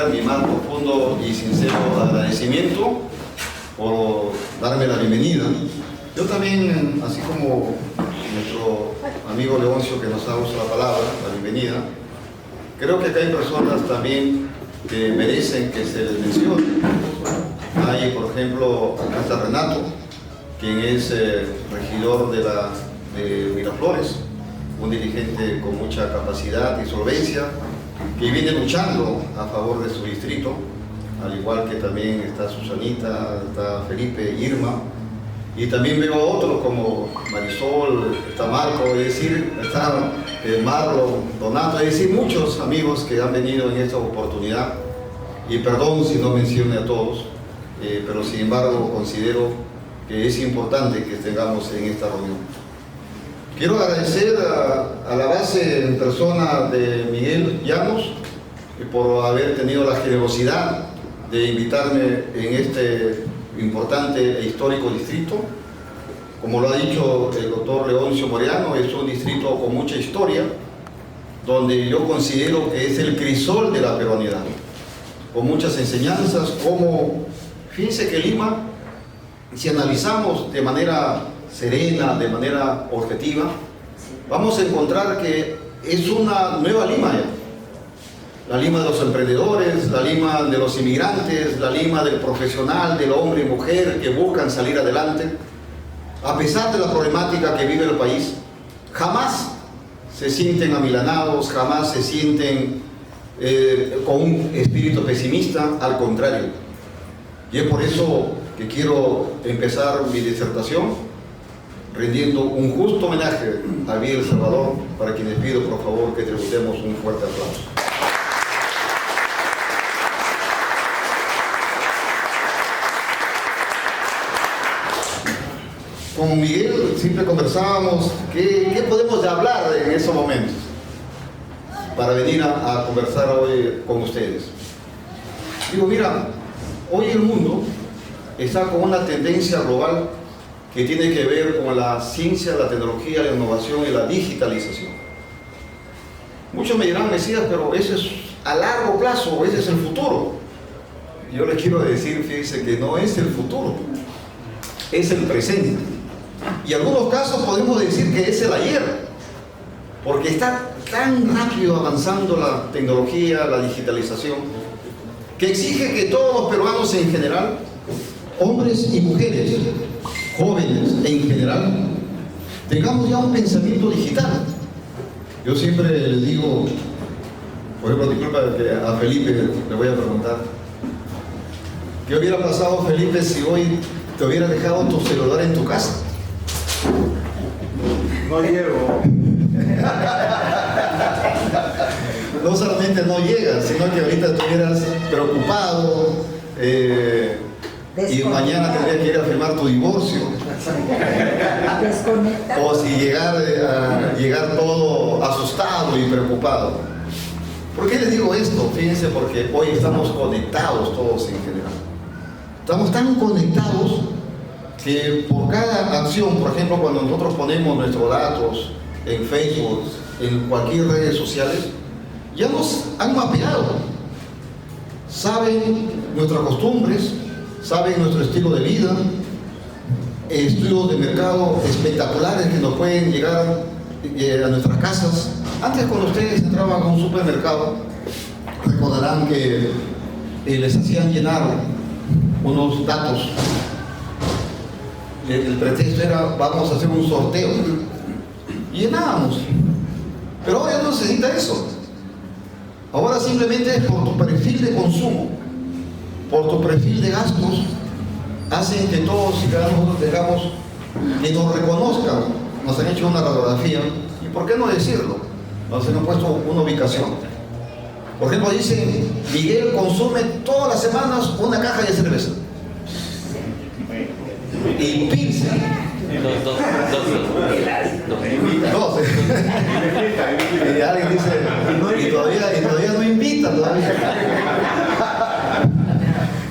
expresar mi más profundo y sincero agradecimiento por darme la bienvenida. Yo también, así como nuestro amigo Leoncio que nos ha usado la palabra, la bienvenida, creo que acá hay personas también que merecen que se les mencione. Hay, por ejemplo, acá está Renato, quien es regidor de Miraflores, un dirigente con mucha capacidad y solvencia, que viene luchando a favor de su distrito, al igual que también está Susanita, está Felipe, Irma, y también veo a otros como Marisol, está Marco, es decir, está Marlon, Donato, es decir, muchos amigos que han venido en esta oportunidad, y perdón si no mencioné a todos, pero sin embargo considero que es importante que estemos en esta reunión. Quiero agradecer a la base en persona de Miguel Llanos por haber tenido la generosidad de invitarme en este importante e histórico distrito. Como lo ha dicho el doctor Leoncio Moreano, es un distrito con mucha historia, donde yo considero que es el crisol de la peruanidad, con muchas enseñanzas, como, fíjense que Lima, si analizamos de manera serena, de manera objetiva, vamos a encontrar que es una nueva Lima ya. La Lima de los emprendedores, la Lima de los inmigrantes, la Lima del profesional, del hombre y mujer que buscan salir adelante. A pesar de la problemática que vive el país, jamás se sienten amilanados, jamás se sienten con un espíritu pesimista, al contrario. Y es por eso que quiero empezar mi disertación rindiendo un justo homenaje a Villa El Salvador, para quien les pido por favor que tributemos un fuerte aplauso. Con Miguel siempre conversábamos qué podemos hablar en esos momentos para venir a conversar hoy con ustedes. Digo, mira, hoy el mundo está con una tendencia global que tiene que ver con la ciencia, la tecnología, la innovación y la digitalización. Muchos me dirán, Mesías, pero eso es a largo plazo, ese es el futuro. Yo les quiero decir, fíjense, que no es el futuro, es el presente. Y en algunos casos podemos decir que es el ayer, porque está tan rápido avanzando la tecnología, la digitalización, que exige que todos los peruanos en general, hombres y mujeres, jóvenes en general, tengamos ya un pensamiento digital. Yo siempre les digo, por ejemplo, disculpa que a Felipe le voy a preguntar, ¿qué hubiera pasado, Felipe, si hoy te hubiera dejado tu celular en tu casa? No llego. No solamente no llegas, sino que ahorita estuvieras preocupado, y mañana tendrías que ir a firmar tu divorcio. O si llegar todo asustado y preocupado. ¿Por qué les digo esto? Fíjense, porque hoy estamos conectados todos en general. Estamos tan conectados que por cada acción, por ejemplo, cuando nosotros ponemos nuestros datos en Facebook, en cualquier redes sociales, ya nos han mapeado. Saben nuestras costumbres, saben nuestro estilo de vida, estudios de mercado espectaculares que nos pueden llegar a nuestras casas. Antes, cuando ustedes entraban a un supermercado, recordarán que les hacían llenar unos datos. El pretexto era, vamos a hacer un sorteo. Y llenábamos. Pero ahora no se necesita eso. Ahora simplemente es por tu perfil de consumo, por tu perfil de gastos, hacen que todos y cada uno tengamos, que nos reconozcan. Nos han hecho una radiografía, y por qué no decirlo, nos han puesto una ubicación. Por ejemplo, dicen, Miguel consume todas las semanas una caja de cerveza y pizza. Dos. Y alguien dice, y todavía no invita todavía.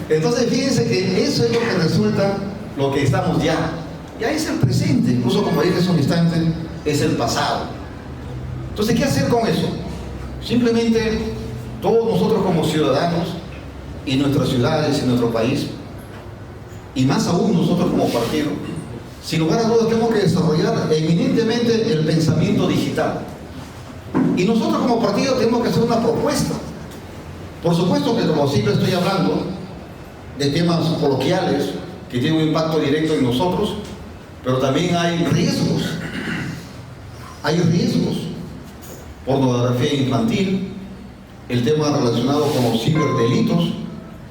Entonces fíjense que eso es lo que resulta, lo que estamos ya. Ya es el presente, incluso como dije hace un instante, es el pasado. Entonces, ¿qué hacer con eso? Simplemente todos nosotros como ciudadanos y nuestras ciudades y nuestro país, y más aún nosotros como partido, sin lugar a dudas tenemos que desarrollar eminentemente el pensamiento digital. Y nosotros como partido tenemos que hacer una propuesta. Por supuesto que como siempre estoy hablando de temas coloquiales que tienen un impacto directo en nosotros, pero también hay riesgos. Hay riesgos. Pornografía infantil, el tema relacionado con los ciberdelitos,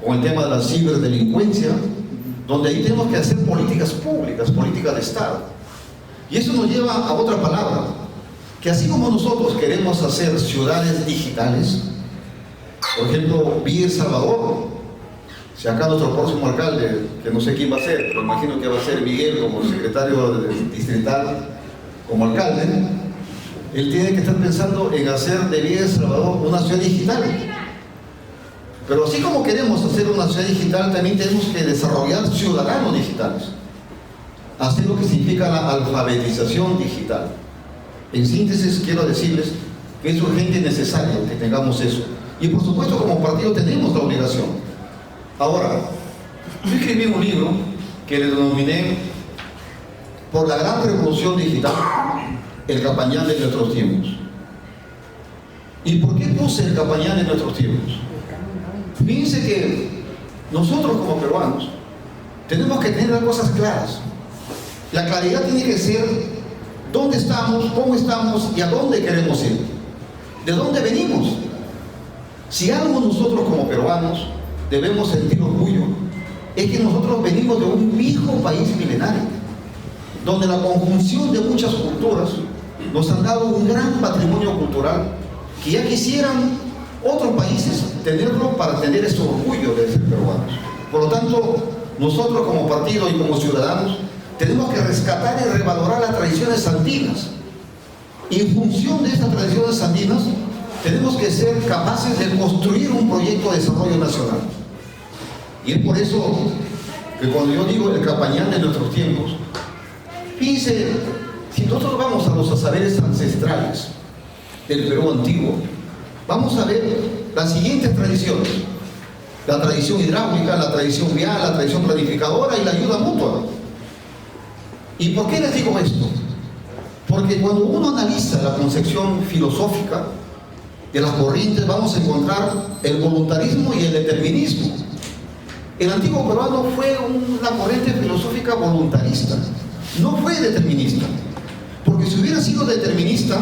con el tema de la ciberdelincuencia, donde ahí tenemos que hacer políticas públicas, políticas de Estado. Y eso nos lleva a otra palabra, que así como nosotros queremos hacer ciudades digitales, por ejemplo, Villa El Salvador, si acá nuestro próximo alcalde, que no sé quién va a ser, pero imagino que va a ser Miguel como secretario distrital, como alcalde, él tiene que estar pensando en hacer de Villa El Salvador una ciudad digital. Pero así como queremos hacer una ciudad digital, también tenemos que desarrollar ciudadanos digitales. Hacer lo que significa la alfabetización digital. En síntesis, quiero decirles que es urgente y necesario que tengamos eso. Y por supuesto, como partido tenemos la obligación. Ahora, yo escribí un libro que le denominé Por la gran revolución digital, el Capañán de nuestros tiempos. ¿Y por qué puse el Capañán de nuestros tiempos? Fíjense que nosotros como peruanos tenemos que tener las cosas claras. La claridad tiene que ser dónde estamos, cómo estamos y a dónde queremos ir. ¿De dónde venimos? Si algo nosotros como peruanos debemos sentir orgullo, es que nosotros venimos de un viejo país milenario, donde la conjunción de muchas culturas nos han dado un gran patrimonio cultural que ya quisieran otros países tenerlo para tener ese orgullo de ser peruanos. Por lo tanto, nosotros como partido y como ciudadanos tenemos que rescatar y revalorar las tradiciones andinas. Y en función de estas tradiciones andinas, tenemos que ser capaces de construir un proyecto de desarrollo nacional. Y es por eso que cuando yo digo el Capañán de nuestros tiempos, fíjense, si nosotros vamos a los saberes ancestrales del Perú antiguo, vamos a ver las siguientes tradiciones: la tradición hidráulica, la tradición vial, la tradición planificadora y la ayuda mutua. ¿Y por qué les digo esto? Porque cuando uno analiza la concepción filosófica de las corrientes, vamos a encontrar el voluntarismo y el determinismo. El antiguo peruano fue una corriente filosófica voluntarista, no fue determinista. Porque si hubiera sido determinista,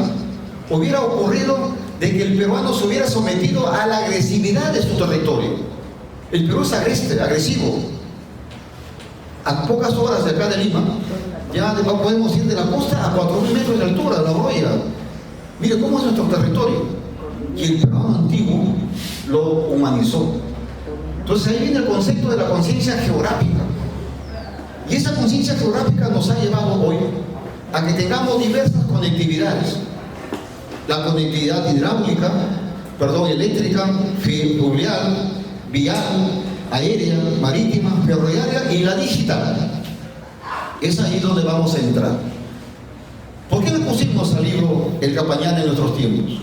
hubiera ocurrido de que el peruano se hubiera sometido a la agresividad de su territorio. El Perú es agresivo. A pocas horas de acá de Lima, ya podemos ir de la costa a 4.000 metros de altura, de la Broya. Mire cómo es nuestro territorio. Y el peruano antiguo lo humanizó. Entonces ahí viene el concepto de la conciencia geográfica. Y esa conciencia geográfica nos ha llevado hoy a que tengamos diversas conectividades. La conectividad hidráulica, eléctrica, fluvial, vial, aérea, marítima, ferroviaria y la digital. Es ahí donde vamos a entrar. ¿Por qué le pusimos al libro El Capañán de nuestros tiempos?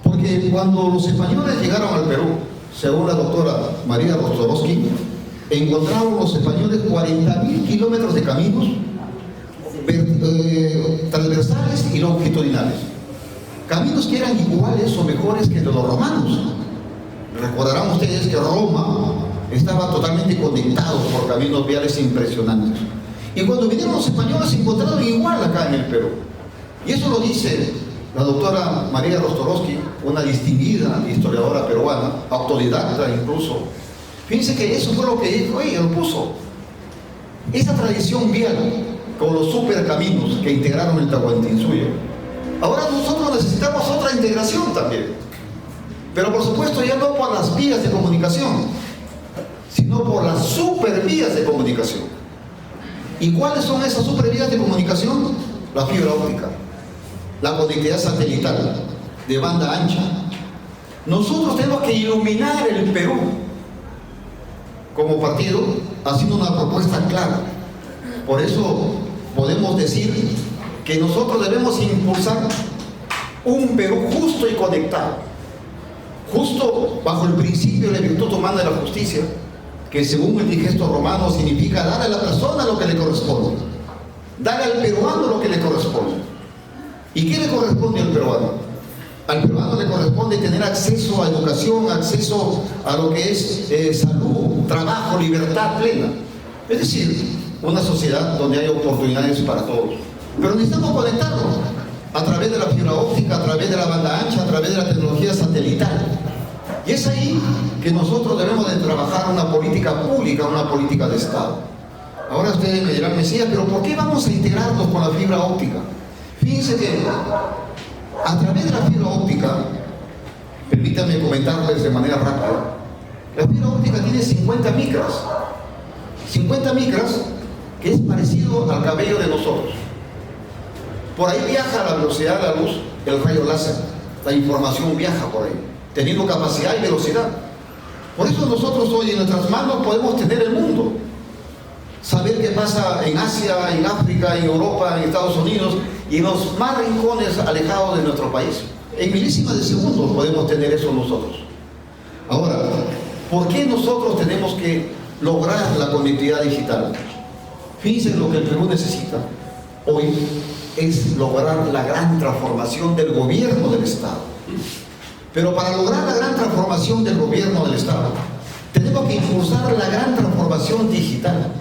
Porque cuando los españoles llegaron al Perú, según la doctora María Rostorowski, encontraron los españoles 40.000 kilómetros de caminos transversales y longitudinales. Caminos que eran iguales o mejores que los romanos. Recordarán ustedes que Roma estaba totalmente conectado por caminos viales impresionantes. Y cuando vinieron los españoles se encontraron igual acá en el Perú. Y eso lo dice la doctora María Rostorowski, una distinguida historiadora peruana, autodidacta incluso. Fíjense que eso fue lo que dijo ella, lo puso. Esa tradición vial con los supercaminos que integraron el Tahuantinsuyo. Ahora nosotros necesitamos otra integración también. Pero por supuesto ya no por las vías de comunicación, sino por las supervías de comunicación. ¿Y cuáles son esas supervías de comunicación? La fibra óptica, la conectividad satelital de banda ancha. Nosotros tenemos que iluminar el Perú como partido haciendo una propuesta clara. Por eso podemos decir que nosotros debemos impulsar un Perú justo y conectado. justo bajo el principio de la virtud humana de la justicia, que según el digesto romano significa dar a la persona lo que le corresponde, dar al peruano lo que le corresponde. ¿Y qué le corresponde al peruano? Al peruano le corresponde tener acceso a educación, acceso a lo que es salud, trabajo, libertad plena. Es decir, una sociedad donde hay oportunidades para todos. Pero necesitamos conectarnos a través de la fibra óptica, a través de la banda ancha, a través de la tecnología satelital. Y es ahí que nosotros debemos de trabajar una política pública, una política de Estado. Ahora ustedes me dirán, Mesías, pero ¿por qué vamos a integrarnos con la fibra óptica? Fíjense que a través de la fibra óptica, permítanme comentarles de manera rápida, la fibra óptica tiene 50 micras. 50 micras, que es parecido al cabello de nosotros. Por ahí viaja a la velocidad de la luz el rayo láser. La información viaja por ahí, teniendo capacidad y velocidad. Por eso nosotros hoy en nuestras manos podemos tener el mundo. Saber qué pasa en Asia, en África, en Europa, en Estados Unidos y en los más rincones alejados de nuestro país. En milésimas de segundos podemos tener eso nosotros. Ahora, ¿por qué nosotros tenemos que lograr la conectividad digital? Fíjense lo que el Perú necesita hoy es lograr la gran transformación del gobierno del Estado. Pero para lograr la gran transformación del gobierno del Estado, tenemos que impulsar la gran transformación digital.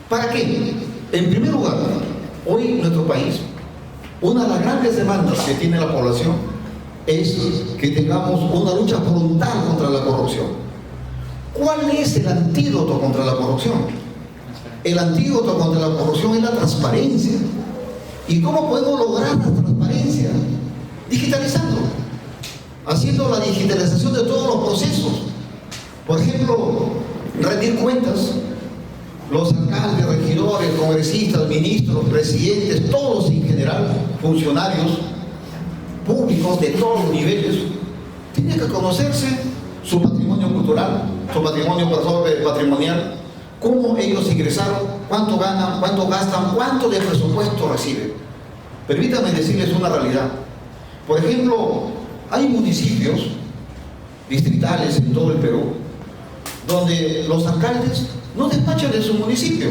¿Para qué? En primer lugar, hoy en nuestro país, una de las grandes demandas que tiene la población es que tengamos una lucha frontal contra la corrupción. ¿Cuál es el antídoto contra la corrupción? El antídoto contra la corrupción es la transparencia. ¿Y cómo podemos lograr la transparencia? Digitalizando, haciendo la digitalización de todos los procesos. Por ejemplo, rendir cuentas. Los alcaldes, regidores, congresistas, ministros, presidentes, todos en general, funcionarios públicos de todos los niveles, tienen que conocerse su patrimonio cultural, su patrimonio patrimonial, cómo ellos ingresaron, cuánto ganan, cuánto gastan, cuánto de presupuesto reciben. Permítanme decirles una realidad. Por ejemplo, hay municipios distritales en todo el Perú donde los alcaldes no despachan de su municipio.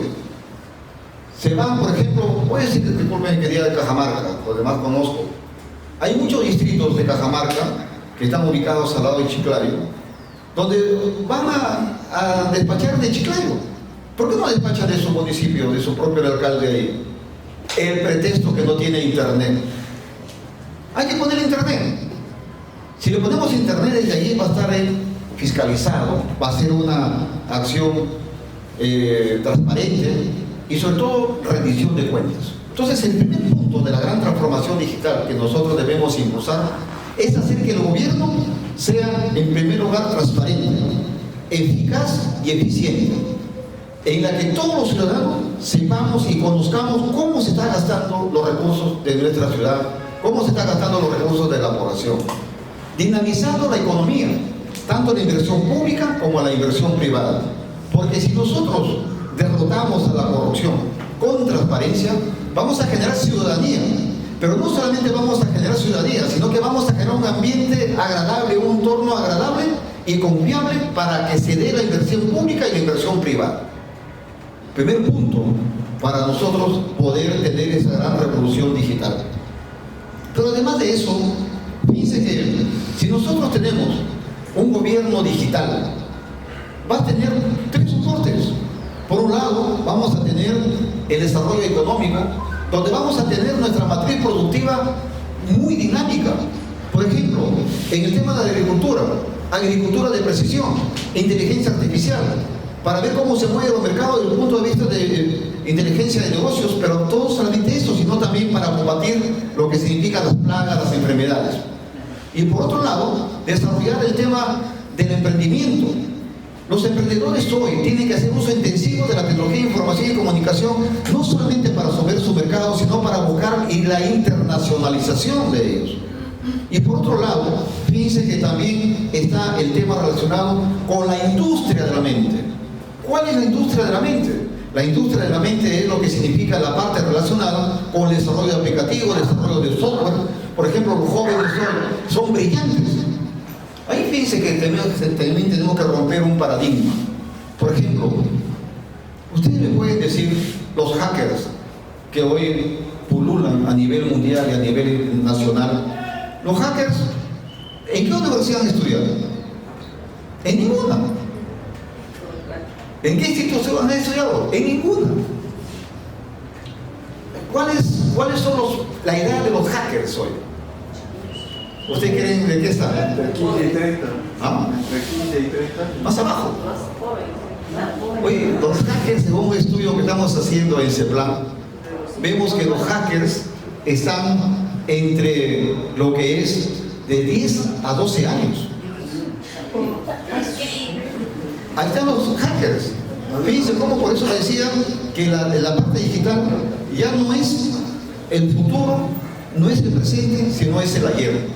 Se van, por ejemplo, voy a decir, disculpen, que día de Cajamarca, los demás conozco. Hay muchos distritos de Cajamarca que están ubicados al lado de Chiclayo, donde van a despachar de Chiclayo. ¿Por qué no despachan de su municipio, de su propio alcalde ahí? El pretexto que no tiene internet. Hay que poner internet. Si le ponemos internet, desde allí va a estar fiscalizado, va a ser una acción transparente y sobre todo rendición de cuentas. Entonces, el primer punto de la gran transformación digital que nosotros debemos impulsar es hacer que el gobierno sea, en primer lugar, transparente, eficaz y eficiente, en la que todos los ciudadanos sepamos y conozcamos cómo se están gastando los recursos de nuestra ciudad, cómo se están gastando los recursos de la población, dinamizando la economía, tanto la inversión pública como la inversión privada. Porque si nosotros derrotamos a la corrupción con transparencia, vamos a generar ciudadanía. Pero no solamente vamos a generar ciudadanía, sino que vamos a generar un ambiente agradable, un entorno agradable y confiable para que se dé la inversión pública y la inversión privada. Primer punto para nosotros poder tener esa gran revolución digital. Pero además de eso, fíjense que si nosotros tenemos un gobierno digital, va a tener tres soportes. Por un lado, vamos a tener el desarrollo económico, donde vamos a tener nuestra matriz productiva muy dinámica. Por ejemplo, en el tema de la agricultura de precisión, inteligencia artificial, para ver cómo se mueven los mercados desde el punto de vista de inteligencia de negocios, pero no solamente eso, sino también para combatir lo que significan las plagas, las enfermedades. Y por otro lado, desarrollar el tema del emprendimiento. Los emprendedores hoy tienen que hacer uso intensivo de la tecnología de información y comunicación, no solamente para resolver su mercado, sino para buscar la internacionalización de ellos. Y por otro lado, fíjense que también está el tema relacionado con la industria de la mente. ¿Cuál es la industria de la mente? La industria de la mente es lo que significa la parte relacionada con el desarrollo de aplicativos, el desarrollo de software. Por ejemplo, los jóvenes son brillantes. Ahí fíjense que también tenemos que romper un paradigma. Por ejemplo, ustedes me pueden decir, los hackers que hoy pululan a nivel mundial y a nivel nacional, los hackers, ¿en qué universidad han estudiado? En ninguna. ¿En qué institución han estudiado? En ninguna. ¿Cuáles son la edad de los hackers hoy? ¿Ustedes creen de qué está? Entre 15 y 30. ¿Ah? Entre 15 y 30. Más abajo. Oye, los hackers, según un estudio que estamos haciendo en CEPLAN, vemos que los hackers están entre lo que es de 10 a 12 años. Ahí están los hackers. Fíjense cómo por eso decían que la parte digital ya no es el futuro, no es el presente, sino es el ayer.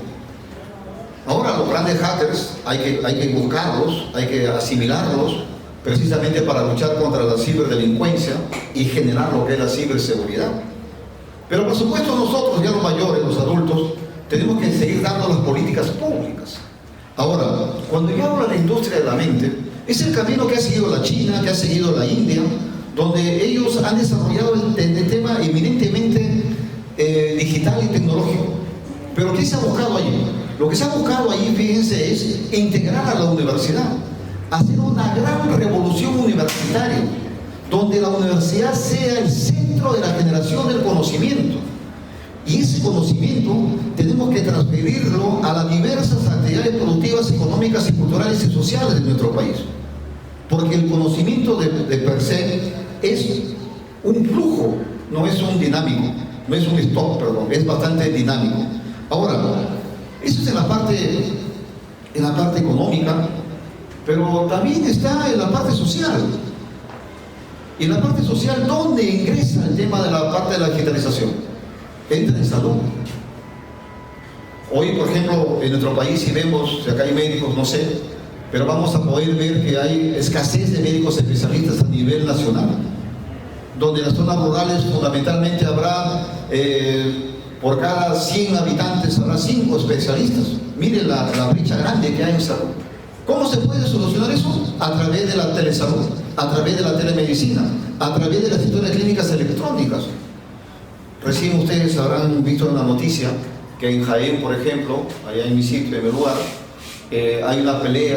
Ahora los grandes hackers hay que buscarlos, hay que asimilarlos, precisamente para luchar contra la ciberdelincuencia y generar lo que es la ciberseguridad. Pero por supuesto nosotros, ya los mayores, los adultos, tenemos que seguir dando las políticas públicas. Ahora, cuando yo hablo de la industria de la mente, es el camino que ha seguido la China, que ha seguido la India, donde ellos han desarrollado el tema eminentemente digital y tecnológico. Pero ¿qué se ha buscado allí? Lo que se ha buscado allí, fíjense, es integrar a la universidad, hacer una gran revolución universitaria, donde la universidad sea el centro de la generación del conocimiento. Y ese conocimiento tenemos que transferirlo a las diversas actividades productivas, económicas y culturales y sociales de nuestro país. Porque el conocimiento de per se es un flujo, no es un dinámico, no es un stock, perdón, es bastante dinámico. Ahora, eso es en la parte económica, pero también está en la parte social. Y en la parte social, ¿dónde ingresa el tema de la parte de la digitalización? Entra en salud. Hoy, por ejemplo, en nuestro país, si vemos, si acá hay médicos, no sé, pero vamos a poder ver que hay escasez de médicos especialistas a nivel nacional, donde en las zonas rurales fundamentalmente habrá, por cada 100 habitantes, habrá 5 especialistas. Miren la brecha grande que hay en salud. ¿Cómo se puede solucionar eso? A través de la telesalud, a través de la telemedicina, a través de las historias clínicas electrónicas. Recién ustedes habrán visto en la noticia que en Jaén, por ejemplo, allá en mi sitio, en mi lugar, hay una pelea,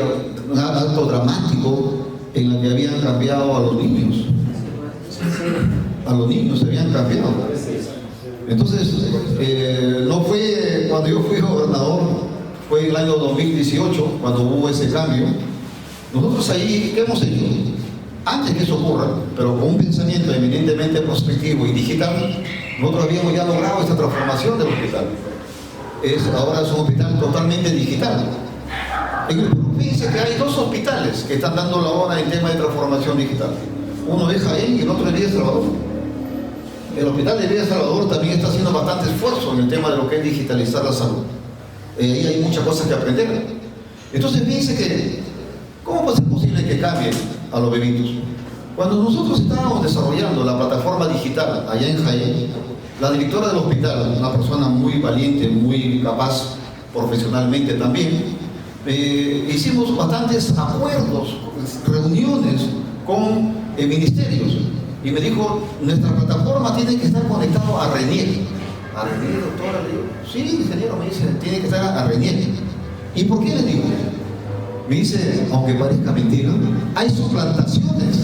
un acto dramático en la que habían cambiado a los niños. A los niños se habían cambiado. Entonces, no fue cuando yo fui gobernador, fue en el año 2018 cuando hubo ese cambio. Nosotros ahí, ¿qué hemos hecho? Antes que eso ocurra, pero con un pensamiento eminentemente prospectivo y digital, nosotros habíamos ya logrado esta transformación del hospital. Ahora es un hospital totalmente digital. Fíjense que hay 2 hospitales que están dando la hora en tema de transformación digital. Uno es Jaén y el otro es Villa Salvador. El hospital de Villa Salvador también está haciendo bastante esfuerzo en el tema de lo que es digitalizar la salud. Ahí hay muchas cosas que aprender. Entonces fíjense que, ¿cómo puede ser posible que cambien a los bebitos? Cuando nosotros estábamos desarrollando la plataforma digital allá en Jaén, la directora del hospital, una persona muy valiente, muy capaz profesionalmente también, hicimos bastantes acuerdos, reuniones con ministerios, y me dijo, nuestra plataforma tiene que estar conectada a RENIEC. ¿A RENIEC, doctora? Le digo, sí, ingeniero, me dice, tiene que estar a RENIEC. ¿Y por qué le digo? Me dice, aunque parezca mentira, hay suplantaciones.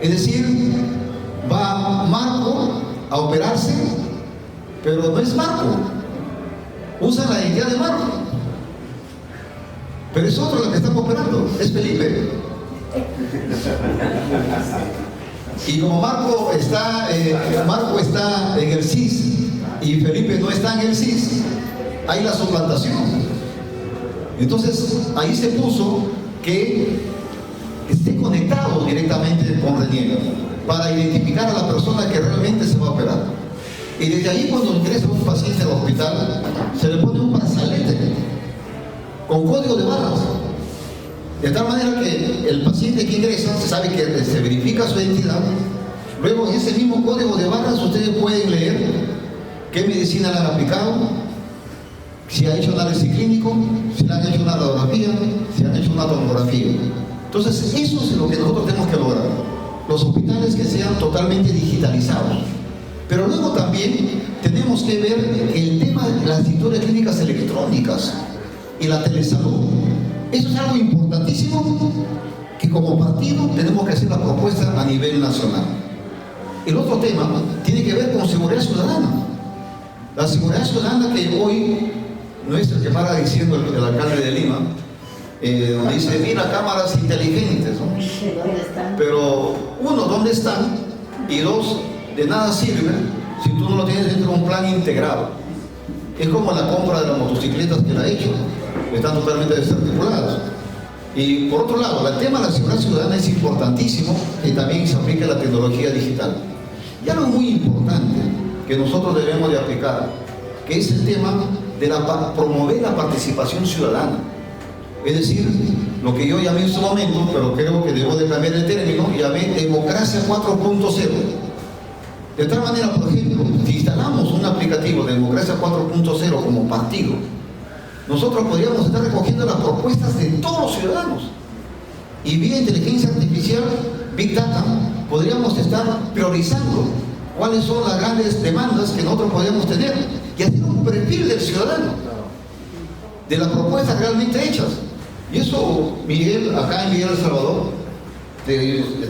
Es decir, va Marco a operarse, pero no es Marco. Usa la identidad de Marco. Pero es otro el que estamos operando, es Felipe. Y como Marco está en el CIS y Felipe no está en el CIS, hay la suplantación. Entonces ahí se puso que esté conectado directamente con RENIEC para identificar a la persona que realmente se va a operar. Y desde ahí, cuando ingresa un paciente al hospital, se le pone un brazalete con código de barras, de tal manera que el paciente que ingresa se sabe que se verifica su identidad. Luego, en ese mismo código de barras, ustedes pueden leer qué medicina le han aplicado, se ha hecho análisis clínico, se le han hecho una radiografía, se han hecho una tomografía. Entonces, eso es lo que nosotros tenemos que lograr. Los hospitales que sean totalmente digitalizados. Pero luego también tenemos que ver el tema de las historias clínicas electrónicas y la telesalud. Eso es algo importantísimo que como partido tenemos que hacer la propuesta a nivel nacional. El otro tema tiene que ver con seguridad ciudadana. La seguridad ciudadana que hoy no es el que para diciendo el alcalde de Lima, donde dice, mira, cámaras inteligentes, ¿no? ¿Dónde están? Pero uno, ¿dónde están? Y dos, de nada sirve si tú no lo tienes dentro de un plan integrado. Es como la compra de las motocicletas que la ha hecho, están totalmente desarticuladas. Y por otro lado, el tema de la seguridad ciudadana es importantísimo que también se aplique la tecnología digital. Y algo muy importante que nosotros debemos de aplicar, que es el tema de promover la participación ciudadana. Es decir, lo que yo llamé en su momento, pero creo que debo de cambiar el término, llamé democracia 4.0. De tal manera, por ejemplo, si instalamos un aplicativo de democracia 4.0 como partido, nosotros podríamos estar recogiendo las propuestas de todos los ciudadanos. Y vía inteligencia artificial, Big Data, podríamos estar priorizando cuáles son las grandes demandas que nosotros podríamos tener y hacer un perfil del ciudadano, de las propuestas realmente hechas. Y eso, Miguel, acá en Miguel El Salvador,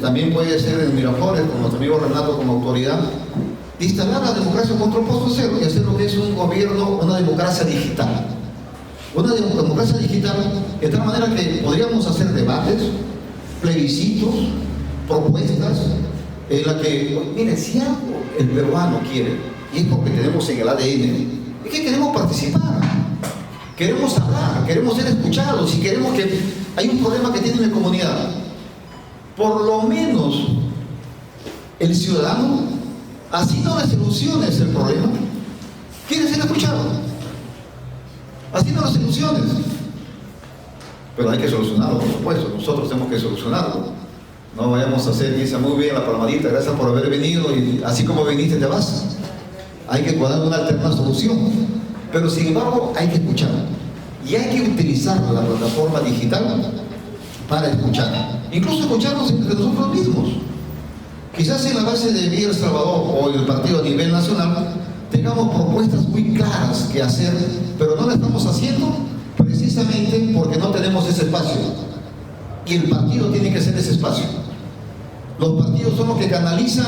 también puede ser en Miraflores, con nuestro amigo Renato como autoridad, de instalar la democracia 4.0 y hacer lo que es un gobierno, una democracia digital. Una democracia digital, de tal manera que podríamos hacer debates, plebiscitos, propuestas, en la que, miren, si algo el peruano quiere, y es porque tenemos en el ADN, es que queremos participar, queremos hablar, queremos ser escuchados, y queremos que hay un problema que tiene la comunidad. Por lo menos el ciudadano, así no le soluciones el problema, quiere ser escuchado. Así no lo soluciones. Pero hay que solucionarlo, por supuesto. Nosotros tenemos que solucionarlo. No vayamos a hacer, dice muy bien la palmadita, gracias por haber venido y así como viniste te vas. Hay que poner una alterna solución. Pero sin embargo hay que escuchar. Y hay que utilizar la plataforma digital para escuchar. Incluso escucharnos entre nosotros mismos. Quizás en la base de Miguel El Salvador o el partido a nivel nacional tengamos propuestas muy claras que hacer, pero no las estamos haciendo precisamente porque no tenemos ese espacio. Y el partido tiene que ser ese espacio. Los partidos son los que canalizan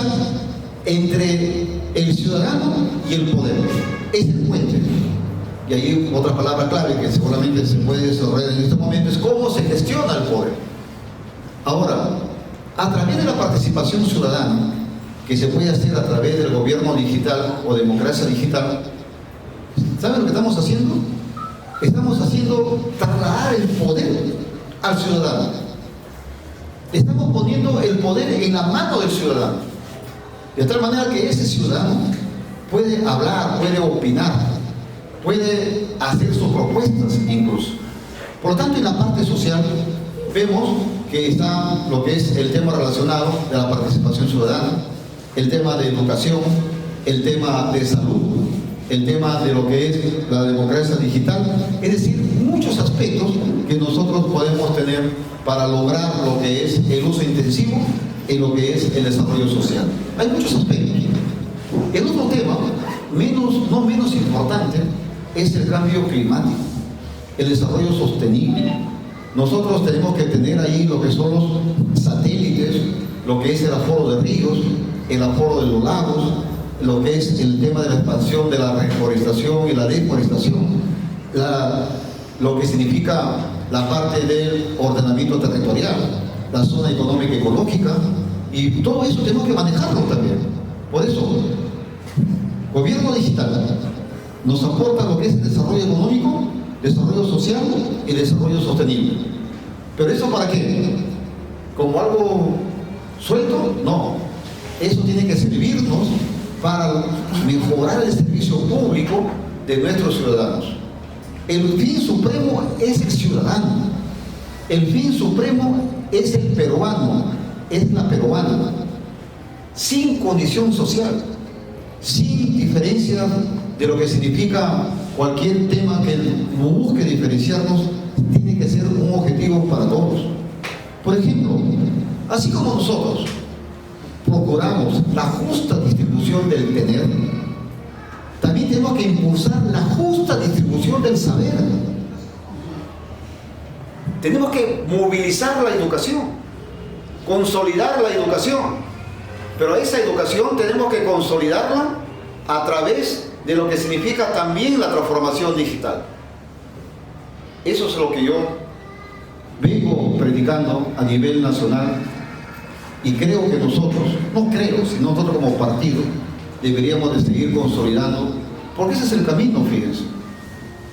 entre el ciudadano y el poder. Es el puente. Y ahí otra palabra clave que seguramente se puede desarrollar en este momento es cómo se gestiona el poder. Ahora, a través de la participación ciudadana, que se puede hacer a través del gobierno digital o democracia digital, ¿saben lo que estamos haciendo? Estamos haciendo trasladar el poder al ciudadano. Estamos poniendo el poder en la mano del ciudadano, de tal manera que ese ciudadano puede hablar, puede opinar, puede hacer sus propuestas incluso. Por lo tanto, en la parte social vemos que está lo que es el tema relacionado de la participación ciudadana, el tema de educación, el tema de salud, el tema de lo que es la democracia digital, es decir, muchos aspectos que nosotros podemos tener para lograr lo que es el uso intensivo en lo que es el desarrollo social. Hay muchos aspectos. El otro tema, no menos importante, es el cambio climático, el desarrollo sostenible. Nosotros tenemos que tener ahí lo que son los satélites, lo que es el aforo de ríos, el aforo de los lagos, lo que es el tema de la expansión de la reforestación y la deforestación, lo que significa la parte del ordenamiento territorial, la zona económica y ecológica, y todo eso tenemos que manejarlo también. Por eso, gobierno digital nos aporta lo que es el desarrollo económico, desarrollo social y desarrollo sostenible. ¿Pero eso para qué? ¿Como algo suelto? No. Eso tiene que servirnos para mejorar el servicio público de nuestros ciudadanos. El fin supremo es el ciudadano. El fin supremo es el peruano, es la peruana, sin condición social, sin diferencia de lo que significa cualquier tema que busque diferenciarnos tiene que ser un objetivo para todos. Por ejemplo, así como nosotros procuramos la justa distribución del tener, también tenemos que impulsar la justa distribución del saber. Tenemos que movilizar la educación, consolidar la educación, pero esa educación tenemos que consolidarla a través de lo que significa también la transformación digital. Eso es lo que yo vengo predicando a nivel nacional, y creo que nosotros, no creo, sino nosotros como partido, deberíamos de seguir consolidando, porque ese es el camino, fíjense.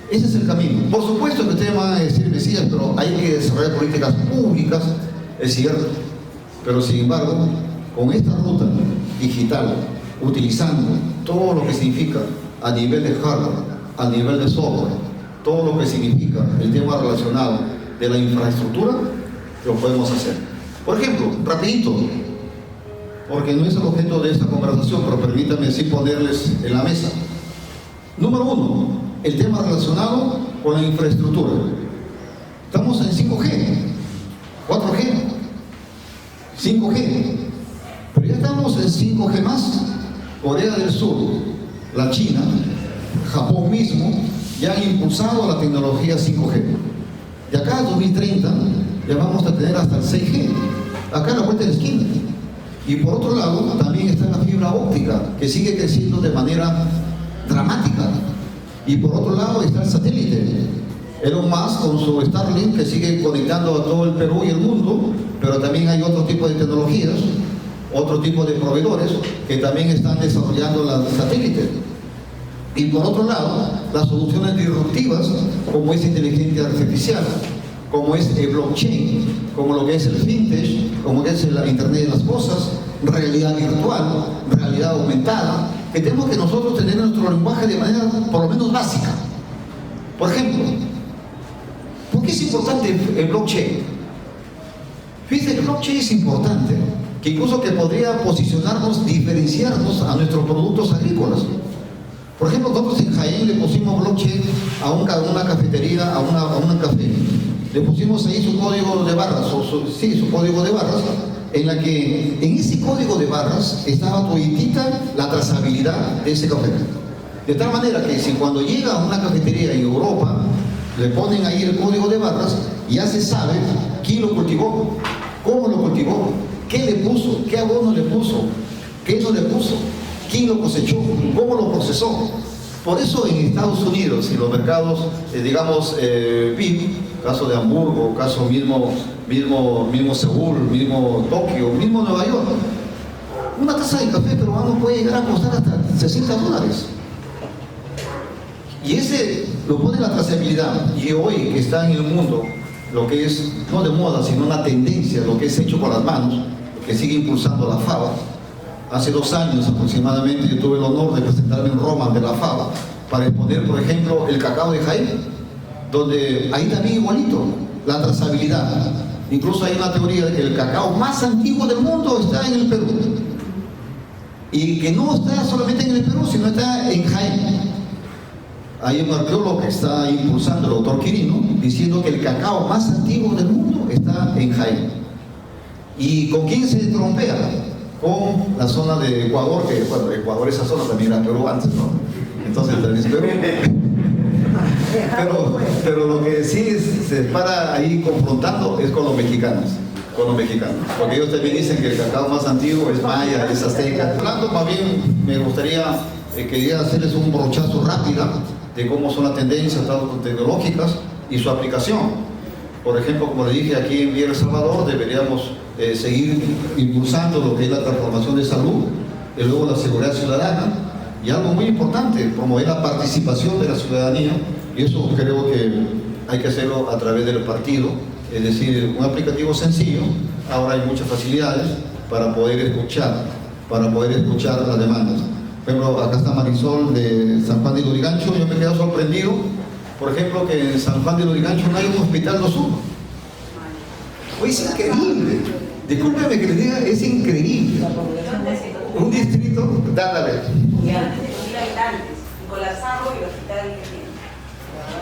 Ese es el camino. Por supuesto que usted va a decir, Mesías, pero hay que desarrollar políticas públicas, es cierto. Pero sin embargo, con esta ruta digital, utilizando todo lo que significa a nivel de hardware, a nivel de software, todo lo que significa el tema relacionado de la infraestructura, lo podemos hacer. Por ejemplo, rapidito, porque no es el objeto de esta conversación, pero permítanme sí ponerles en la mesa. Número 1, el tema relacionado con la infraestructura. Estamos en 5G, 4G, 5G, pero ya estamos en 5G más. Corea del Sur, la China, Japón mismo, ya han impulsado la tecnología 5G. De acá a 2030 ya vamos a tener hasta el 6G, acá a la vuelta de la esquina. Y por otro lado, también está la fibra óptica, que sigue creciendo de manera dramática. Y por otro lado está el satélite. Elon Musk con su Starlink, que sigue conectando a todo el Perú y el mundo, pero también hay otro tipo de tecnologías, otro tipo de proveedores que también están desarrollando los satélites. Y por otro lado, las soluciones disruptivas, como es inteligencia artificial, como es el blockchain, como lo que es el fintech, como que es la Internet de las cosas, realidad virtual, realidad aumentada, que tenemos que nosotros tener nuestro lenguaje de manera por lo menos básica. Por ejemplo, ¿por qué es importante el blockchain? Fíjense, el blockchain es importante, que incluso que podría posicionarnos, diferenciarnos a nuestros productos agrícolas. Por ejemplo, nosotros en Jaén le pusimos blockchain a una cafetería, a un café. Le pusimos ahí su código de barras, su código de barras, en la que en ese código de barras estaba toditita la trazabilidad de ese café. De tal manera que si cuando llega a una cafetería en Europa, le ponen ahí el código de barras, ya se sabe quién lo cultivó, cómo lo cultivó, qué le puso, qué abono le puso, qué no le puso, quién lo cosechó, cómo lo procesó. Por eso en Estados Unidos y los mercados, digamos, PIB, caso de Hamburgo, caso mismo Seúl, mismo Tokio, mismo Nueva York, una taza de café peruano puede llegar a costar hasta $60. Y ese lo pone la trazabilidad. Y hoy que está en el mundo, lo que es, no de moda, sino una tendencia, lo que es hecho con las manos, que sigue impulsando la FAO. Hace 2 años aproximadamente yo tuve el honor de presentarme en Roma de la FAO para exponer, por ejemplo, el cacao de Jaén, donde ahí también igualito, la trazabilidad. Incluso hay una teoría de que el cacao más antiguo del mundo está en el Perú. Y que no está solamente en el Perú, sino está en Jaén. Hay un arqueólogo que está impulsando, el doctor Quirino, diciendo que el cacao más antiguo del mundo está en Jaén. ¿Y con quién se trompea? Con la zona de Ecuador, que bueno, Ecuador, esa zona también era Perú antes, ¿no? Entonces también es Perú. Pero lo que sí se para ahí confrontando es con los mexicanos. Porque ellos también dicen que el cacao más antiguo es maya, es azteca. Hablando, más bien, me gustaría, quería hacerles un brochazo rápido de cómo son las tendencias tanto tecnológicas y su aplicación. Por ejemplo, como le dije, aquí en Villa El Salvador deberíamos seguir impulsando lo que es la transformación de salud, y luego la seguridad ciudadana, y algo muy importante, promover la participación de la ciudadanía, y eso creo que hay que hacerlo a través del partido, es decir, un aplicativo sencillo. Ahora hay muchas facilidades para poder escuchar las demandas. Por ejemplo, acá está Marisol de San Juan de Lurigancho. Yo me quedo sorprendido, por ejemplo, que en San Juan de Lurigancho no hay un hospital 2-1. Oye, es increíble. Discúlpeme que les diga, es increíble. Un distrito, dale. Y antes de 2.000 habitantes, colapsado y el hospital que tiene.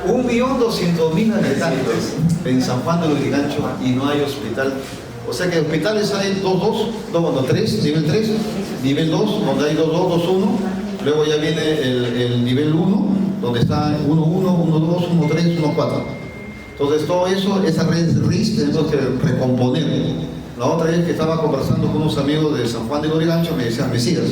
1.200.000 habitantes en San Juan de Lurigancho y no hay hospital. O sea que hospitales hay nivel 3, nivel 2, donde hay 2, 2, 1. Luego ya viene el nivel 1, donde está 1, 1, 1, 2, 1, 3, 1, 4. Entonces todo eso, esa red RIS tenemos que recomponer. La otra vez que estaba conversando con unos amigos de San Juan de Lurigancho, me decían, Mesías,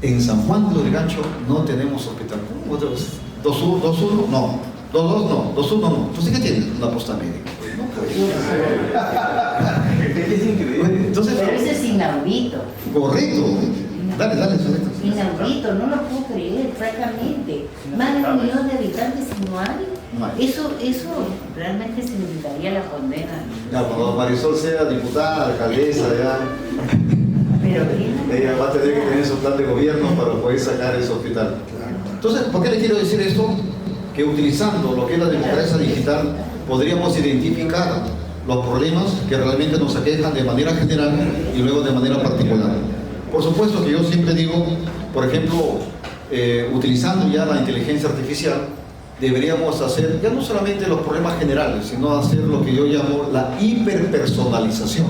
en San Juan de Lurigancho no tenemos hospital. ¿Cómo? 2, 1, no. 2, 2, no. 2, 1, no. Entonces, ¿qué tiene? Una posta médica. No puede. Es increíble. Entonces, pero eso es inaudito. Correcto. Dale. Inaudito, no lo puedo creer, francamente. Más de 1 millón de habitantes y no hay. No hay. Eso realmente significaría la condena. Ya, cuando Marisol sea diputada, alcaldesa, ya, Pero ¿quién? ella va a tener que tener su plan de gobierno para poder sacar ese hospital. Entonces, ¿por qué le quiero decir esto? Que utilizando lo que es la democracia digital, podríamos identificar los problemas que realmente nos aquejan de manera general y luego de manera particular. Por supuesto que yo siempre digo, por ejemplo, utilizando ya la inteligencia artificial, deberíamos hacer ya no solamente los problemas generales, sino hacer lo que yo llamo la hiperpersonalización.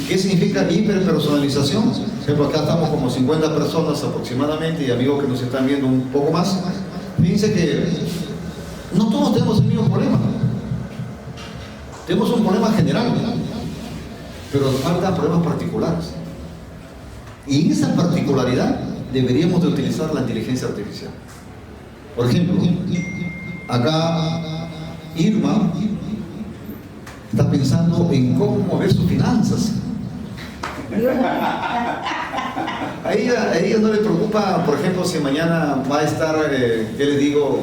¿Qué significa hiperpersonalización? Por ejemplo, acá estamos como 50 personas aproximadamente y amigos que nos están viendo un poco más. Fíjense que no todos tenemos el mismo problema. Tenemos un problema general, pero nos faltan problemas particulares. Y en esa particularidad deberíamos de utilizar la inteligencia artificial. Por ejemplo, acá Irma está pensando en cómo mover sus finanzas. A ella no le preocupa, por ejemplo, si mañana va a estar, ¿qué le digo?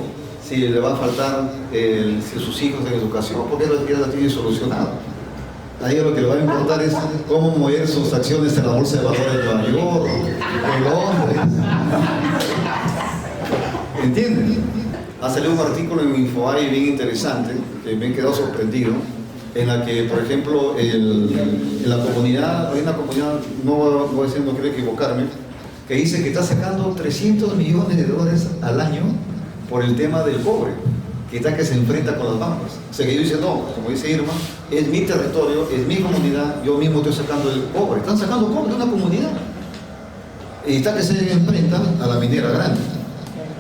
Si le va a faltar si sus hijos en educación, porque ella la tiene solucionado. A ella lo que le va a importar es cómo mover sus acciones en la bolsa de valores de Nueva York, de Londres. ¿Entienden? Ha salido un artículo en Infobae bien interesante, que me he quedado sorprendido, en la que, por ejemplo, en la comunidad, hay una comunidad, no voy a decir, no quiero equivocarme, que dice que está sacando $300 millones al año por el tema del cobre, que se enfrenta con las bancas. O sea que yo dice, no, como dice Irma, es mi territorio, es mi comunidad, yo mismo estoy sacando el cobre. Están sacando cobre de una comunidad. Y está que se enfrenta a la minera grande.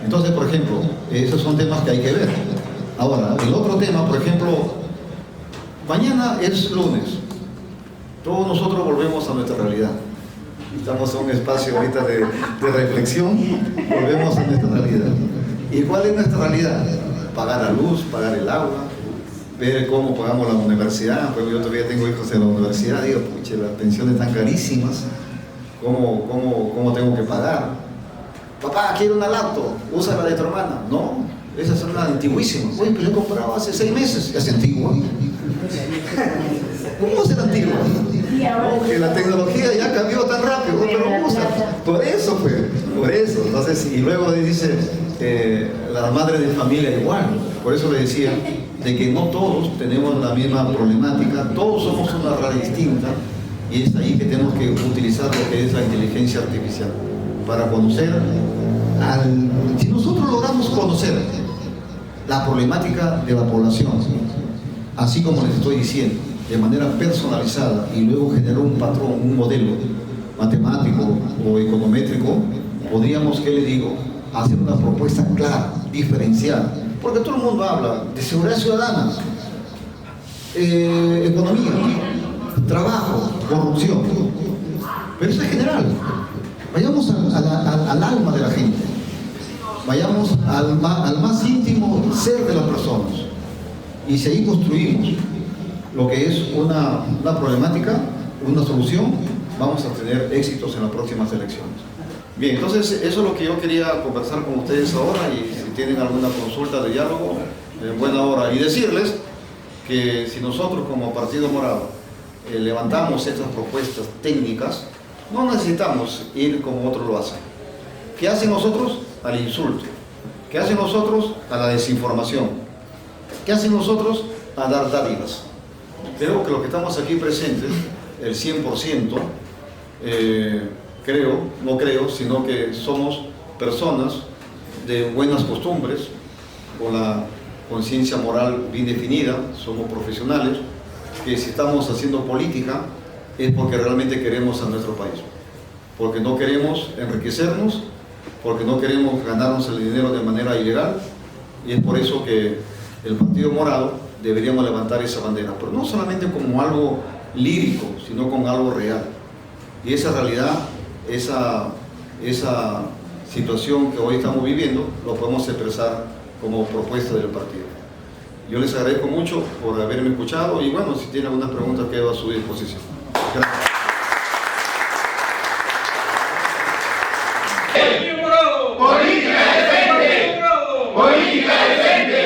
Entonces, por ejemplo, esos son temas que hay que ver. Ahora, el otro tema, por ejemplo, mañana es lunes. Todos nosotros volvemos a nuestra realidad. Estamos en un espacio ahorita de reflexión, volvemos a nuestra realidad. ¿Y cuál es nuestra realidad? Pagar la luz, pagar el agua, ver cómo pagamos la universidad. Pues yo todavía tengo hijos en la universidad, digo, pucha, las pensiones están carísimas, ¿cómo tengo que pagar? Papá, quiero una laptop, usa la de tu hermana. No, esas son las antiguísimas. Oye, pero yo compraba hace 6 meses, ya es antigua. ¿Cómo va a ser antigua? No, que la tecnología ya cambió tan rápido, pero usa. Por eso. Entonces, y luego dice, la madre de familia igual. Por eso le decía, de que no todos tenemos la misma problemática, todos somos una rara distinta, y es ahí que tenemos que utilizar lo que es la inteligencia artificial, para conocer, si nosotros logramos conocer la problemática de la población, así como les estoy diciendo, de manera personalizada, y luego generar un patrón, un modelo matemático o econométrico, podríamos, ¿qué le digo?, hacer una propuesta clara, diferenciada, porque todo el mundo habla de seguridad ciudadana, economía, trabajo, corrupción, pero eso es general. Vayamos al alma de la gente, vayamos al más íntimo ser de las personas, y si ahí construimos lo que es una problemática, una solución, vamos a tener éxitos en las próximas elecciones. Bien, entonces eso es lo que yo quería conversar con ustedes ahora, y si tienen alguna consulta de diálogo, en buena hora. Y decirles que si nosotros como Partido Morado levantamos estas propuestas técnicas, no necesitamos ir como otros lo hacen. ¿Qué hacen nosotros? Al insulto. ¿Qué hacen nosotros? A la desinformación. ¿Qué hacen nosotros? A dar dádivas. Creo que los que estamos aquí presentes, el 100%, no creo, sino que somos personas de buenas costumbres, con la conciencia moral bien definida, somos profesionales, que si estamos haciendo política es porque realmente queremos a nuestro país, porque no queremos enriquecernos, porque no queremos ganarnos el dinero de manera ilegal, y es por eso que el Partido Morado deberíamos levantar esa bandera, pero no solamente como algo lírico, sino como algo real. Y esa realidad, esa situación que hoy estamos viviendo, lo podemos expresar como propuesta del partido. Yo les agradezco mucho por haberme escuchado y bueno, si tienen algunas preguntas quedo a su disposición. Gracias. Política decente. Política decente.